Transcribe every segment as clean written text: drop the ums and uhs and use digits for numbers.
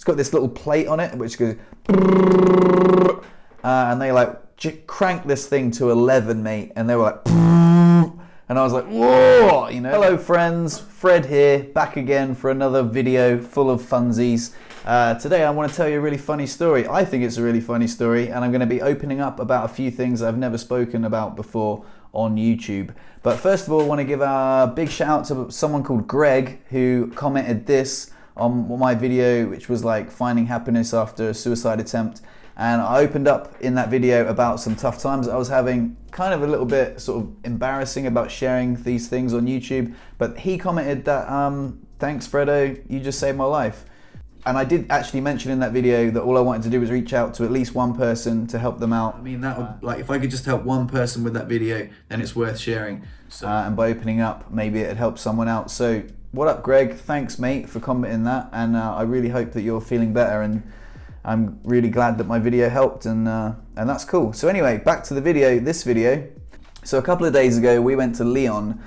It's got this little plate on it which goes, and they like cranked this thing to 11, mate, and they were like, and I was like, whoa, you know. Hello friends, Fred here, back again for another video full of funsies. Today I want to tell you a really funny story. I think it's a really funny story, and I'm going to be opening up about a few things I've never spoken about before on YouTube. But first of all, I want to give a big shout out to someone called Greg, who commented this on my video, which was like finding happiness after a suicide attempt. And I opened up in that video about some tough times that I was having, kind of a little bit sort of embarrassing about sharing these things on YouTube. But he commented that, thanks Freddo, you just saved my life. And I did actually mention in that video that all I wanted to do was reach out to at least one person to help them out. I mean, that would, like, if I could just help one person with that video, then it's worth sharing. So, and by opening up, maybe it'd help someone out. So what up, Greg? Thanks, mate, for commenting that. And I really hope that you're feeling better, and I'm really glad that my video helped, and that's cool. So anyway, back to the video, this video. So a couple of days ago, we went to Lyon.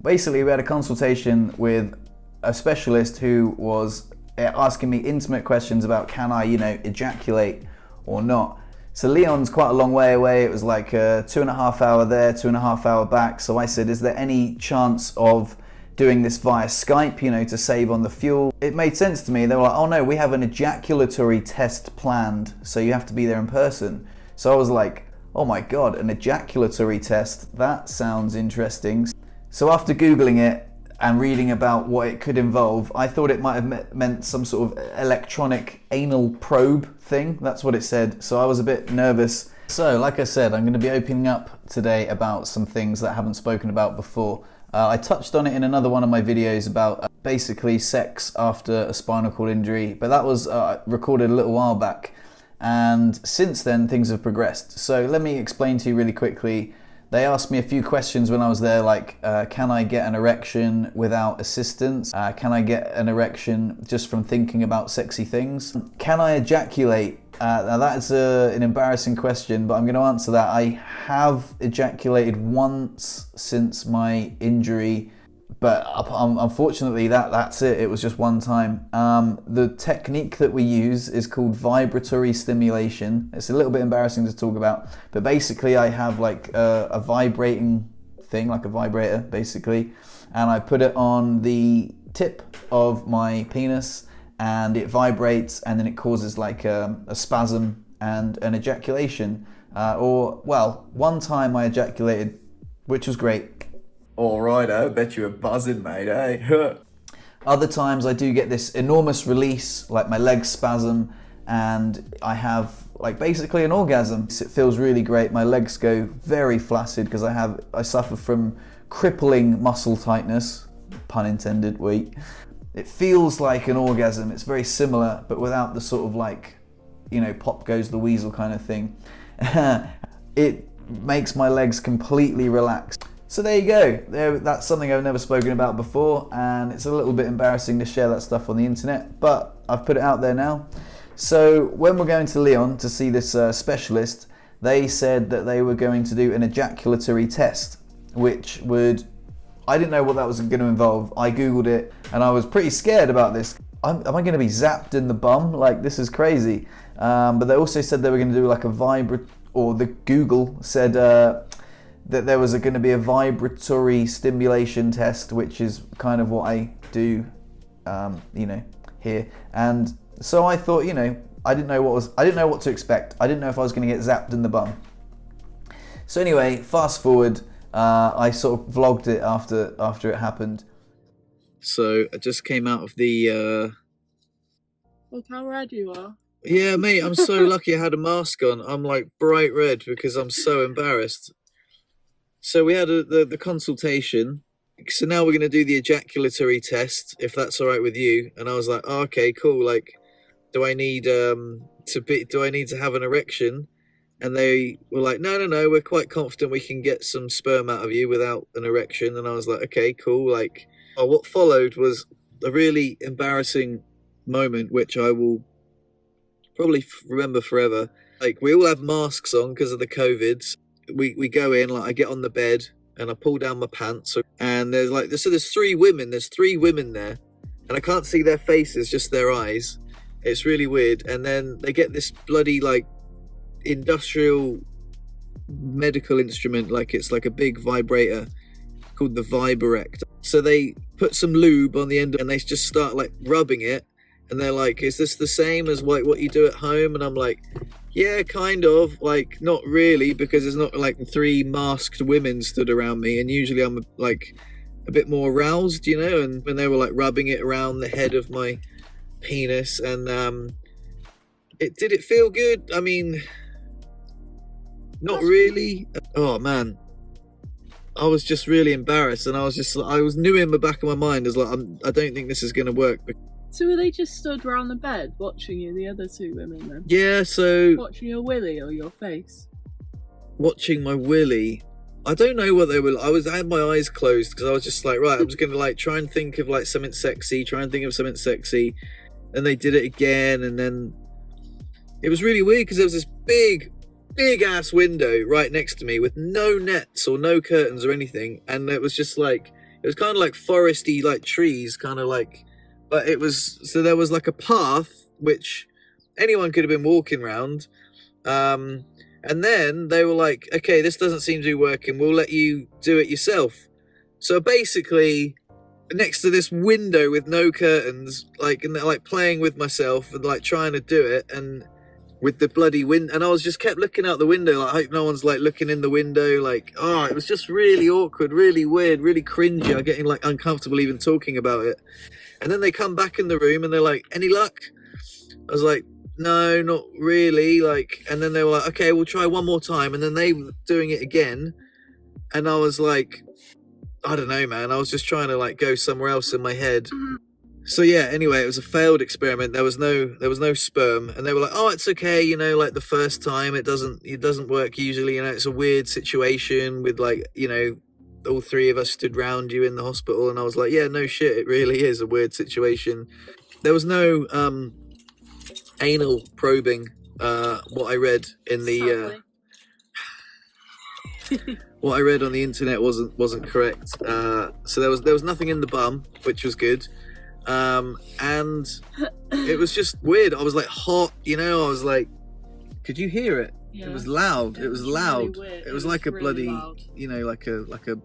Basically, we had a consultation with a specialist who was asking me intimate questions about can I, you know, ejaculate or not. So Lyon's quite a long way away. It was like 2.5 hours there, 2.5 hours back. So I said, is there any chance of doing this via Skype, you know, to save on the fuel? It made sense to me. They were like, oh no, we have an ejaculatory test planned, so you have to be there in person. So I was like, oh my God, an ejaculatory test, that sounds interesting. So after Googling it and reading about what it could involve, I thought it might have meant some sort of electronic anal probe thing. That's what it said. So I was a bit nervous. So like I said, I'm going to be opening up today about some things that I haven't spoken about before. I touched on it in another one of my videos about basically sex after a spinal cord injury, but that was recorded a little while back, and since then things have progressed. So let me explain to you really quickly. They asked me a few questions when I was there, like can I get an erection without assistance? Can I get an erection just from thinking about sexy things? Can I ejaculate? Now that's an embarrassing question, but I'm going to answer that. I have ejaculated once since my injury, but unfortunately that's it. It was just one time. The technique that we use is called vibratory stimulation. It's a little bit embarrassing to talk about, but basically I have like a vibrating thing, like a vibrator basically, and I put it on the tip of my penis, and it vibrates, and then it causes like a spasm and an ejaculation. Or, well, one time I ejaculated, which was great. All right, I bet you were buzzing, mate, eh? Other times I do get this enormous release, like my legs spasm, and I have like basically an orgasm. It feels really great. My legs go very flaccid because I suffer from crippling muscle tightness, pun intended, wait. It feels like an orgasm. It's very similar, but without the sort of like, you know, pop goes the weasel kind of thing. It makes my legs completely relaxed. So there you go. That's something I've never spoken about before, and it's a little bit embarrassing to share that stuff on the internet, but I've put it out there now. So when we're going to Lyon to see this specialist, they said that they were going to do an ejaculatory test, which would, I didn't know what that was going to involve. I Googled it and I was pretty scared about this. Am I going to be zapped in the bum? Like, this is crazy. But they also said they were going to do like the Google said that there was going to be a vibratory stimulation test, which is kind of what I do, you know, here. And so I thought, you know, I didn't know what to expect. I didn't know if I was going to get zapped in the bum. So anyway, fast forward. I sort of vlogged it after it happened. So I just came out of the Look how red you are. Yeah, mate, I'm so lucky I had a mask on. I'm like bright red because I'm so embarrassed. So we had the consultation. So now we're going to do the ejaculatory test, if that's all right with you. And I was like, oh, okay, cool. Like, do I need to have an erection? And they were like, no, we're quite confident we can get some sperm out of you without an erection. And I was like, okay, cool. Like, what followed was a really embarrassing moment, which I will probably remember forever. Like, we all have masks on because of the COVIDs. We go in, like, I get on the bed and I pull down my pants. And there's three women there. And I can't see their faces, just their eyes. It's really weird. And then they get this bloody like industrial medical instrument, like it's like a big vibrator called the Viborect. So they put some lube on the end and they just start like rubbing it, and they're like, is this the same as like what you do at home? And I'm like, yeah, kind of, like not really, because there's not like 3 masked women stood around me, and usually I'm like a bit more aroused, you know. And when they were like rubbing it around the head of my penis, and did it feel good? I mean, not really. Oh man, I was just really embarrassed, and I was knew in the back of my mind as like, I don't think this is going to work. So were they just stood around the bed watching you, the other 2 women then? Yeah, so Watching your willy or your face? watching my willy. I don't know what they were. I had my eyes closed because I was just like, right, I'm just gonna like try and think of like something sexy. And they did it again, and then it was really weird because there was this big ass window right next to me with no nets or no curtains or anything, and it was just like, it was kind of like foresty, like trees, kind of like, but it was, so there was like a path which anyone could have been walking around. And then they were like, okay, this doesn't seem to be working, we'll let you do it yourself. So basically, next to this window with no curtains, like, and like playing with myself and like trying to do it, and with the bloody wind, and I was just kept looking out the window, like, I hope no one's like looking in the window, like, oh, it was just really awkward, really weird, really cringy. I'm getting like uncomfortable even talking about it. And then they come back in the room and they're like, any luck? I was like, no, not really, like, and then they were like, okay, we'll try one more time. And then they were doing it again, and I was like, I don't know, man, I was just trying to like go somewhere else in my head. So yeah, anyway, it was a failed experiment. There was no sperm, and they were like, oh, it's okay, you know, like the first time it doesn't work usually, you know, it's a weird situation with like, you know, all 3 of us stood round you in the hospital. And I was like, yeah, no shit, it really is a weird situation. There was no anal probing. What I read in the what I read on the internet wasn't correct. So there was nothing in the bum, which was good. And it was just weird. I was like hot, you know. I was like, could you hear it? Yeah. It was loud. It was loud. Really weird. It was like a really bloody, loud. you know, like a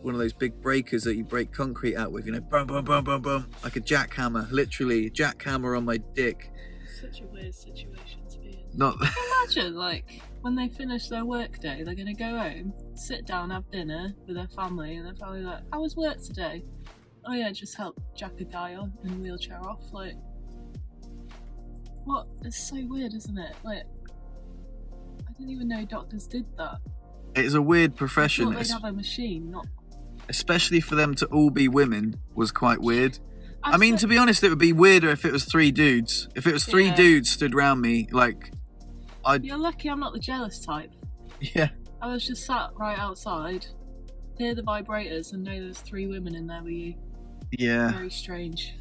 one of those big breakers that you break concrete out with, you know, boom, boom, boom, boom, boom, like a jackhammer, literally a jackhammer on my dick. Such a weird situation to be in. Not. Imagine, like, when they finish their work day, they're gonna go home, sit down, have dinner with their family, and their family like, how was work today? Oh yeah, just help jack a guy on in a wheelchair off. Like, what? It's so weird, isn't it? Like, I didn't even know doctors did that. It's a weird profession. I thought they'd have a machine, not. Especially for them to all be women was quite weird. I mean, to be honest, it would be weirder if it was 3 dudes. If it was 3 dudes stood around me, like, You're lucky I'm not the jealous type. Yeah. I was just sat right outside, hear the vibrators, and know there's 3 women in there with you. Yeah. Very strange.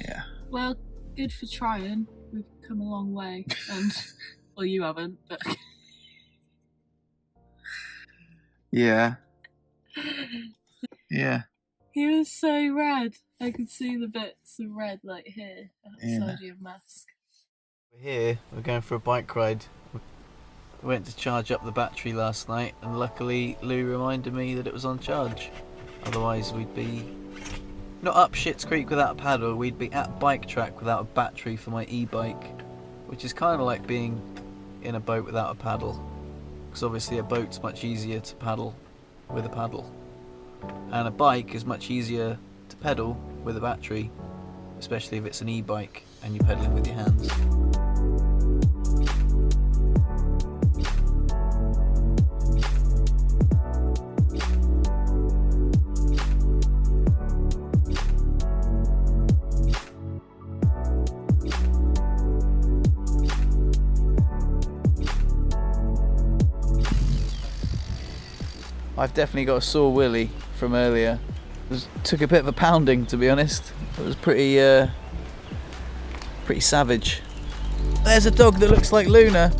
Yeah. Well, good for trying. We've come a long way, and well, you haven't, but Yeah. Yeah. he was so red. I could see the bits of red, like here, outside your mask. We're here. We're going for a bike ride. We went to charge up the battery last night, and luckily Lou reminded me that it was on charge. Otherwise, we'd be not up Shit's Creek without a paddle. We'd be at bike track without a battery for my e-bike, which is kind of like being in a boat without a paddle, because obviously a boat's much easier to paddle with a paddle, and a bike is much easier to pedal with a battery, especially if it's an e-bike and you're pedaling with your hands. I've definitely got a sore willy from earlier. Took a bit of a pounding, to be honest. It was pretty savage. There's a dog that looks like Luna.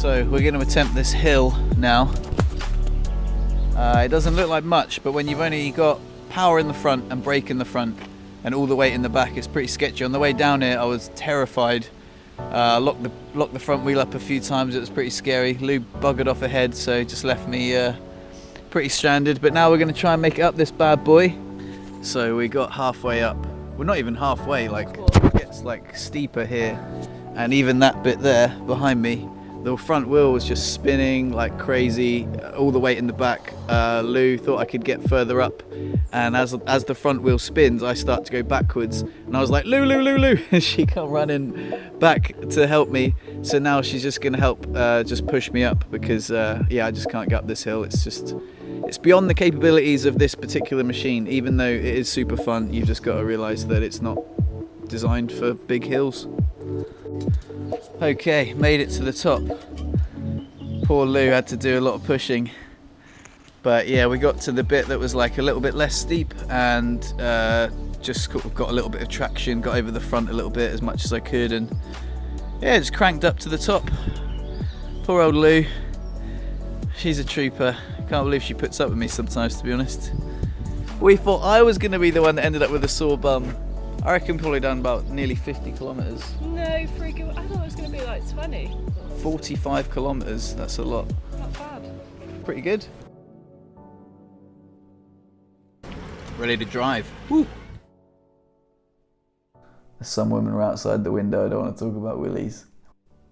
So we're going to attempt this hill now. It doesn't look like much, but when you've only got power in the front and brake in the front and all the weight in the back, it's pretty sketchy. On the way down here I was terrified. Locked the front wheel up a few times. It was pretty scary. Lou buggered off ahead, so just left me pretty stranded. But now we're going to try and make it up this bad boy. So we got halfway up. We're not even halfway, like it gets like steeper here, and even that bit there behind me, the front wheel was just spinning like crazy, all the weight in the back. Lou thought I could get further up, and as the front wheel spins, I start to go backwards, and I was like, Lou, Lou, Lou, Lou, and she come running back to help me. So now she's just gonna help just push me up, because yeah, I just can't get up this hill. It's beyond the capabilities of this particular machine. Even though it is super fun, you've just got to realize that it's not designed for big hills. Okay, made it to the top. Poor Lou had to do a lot of pushing, but yeah, we got to the bit that was like a little bit less steep, and just got a little bit of traction, got over the front a little bit as much as I could, and yeah, just cranked up to the top. Poor old Lou, she's a trooper. Can't believe she puts up with me sometimes, to be honest. We thought I was going to be the one that ended up with a sore bum. I reckon probably done about nearly 50 kilometres. No, freaking, I thought it was going to be like 20. 45 kilometres, that's a lot. Not bad. Pretty good. Ready to drive. Woo. Some women are outside the window. I don't want to talk about willies.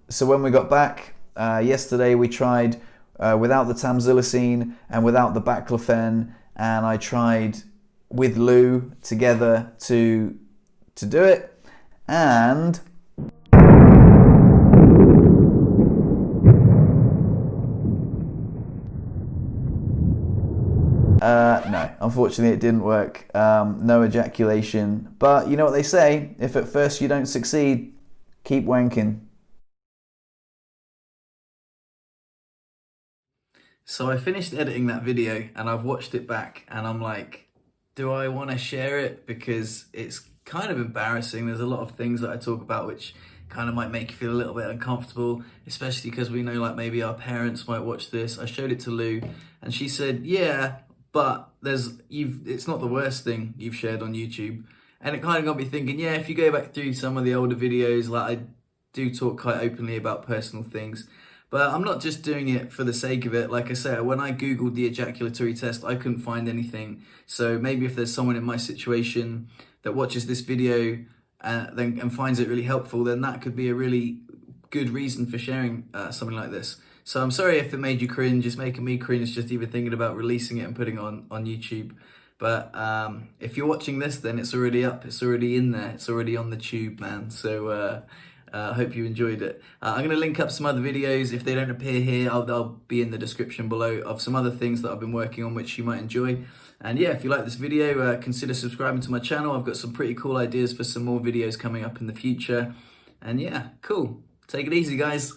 So when we got back, yesterday we tried without the tamsulosin and without the baclofen, and I tried with Lou together to do it, and no, unfortunately it didn't work. No ejaculation, but you know what they say, if at first you don't succeed, keep wanking. So I finished editing that video and I've watched it back, and I'm like, do I want to share it? Because it's kind of embarrassing. There's a lot of things that I talk about which kind of might make you feel a little bit uncomfortable, especially because we know like maybe our parents might watch this. I showed it to Lou and she said, yeah, but it's not the worst thing you've shared on YouTube. And it kind of got me thinking, yeah, if you go back through some of the older videos, like I do talk quite openly about personal things. But I'm not just doing it for the sake of it. Like I said, when I Googled the ejaculatory test, I couldn't find anything. So maybe if there's someone in my situation that watches this video and finds it really helpful, then that could be a really good reason for sharing something like this. So I'm sorry if it made you cringe. It's making me cringe just even thinking about releasing it and putting it on YouTube. But if you're watching this, then it's already up. It's already in there. It's already on the tube, man. So I hope you enjoyed it. I'm going to link up some other videos. If they don't appear here, they'll be in the description below, of some other things that I've been working on which you might enjoy. And yeah, if you like this video, consider subscribing to my channel. I've got some pretty cool ideas for some more videos coming up in the future. And yeah, cool. Take it easy, guys.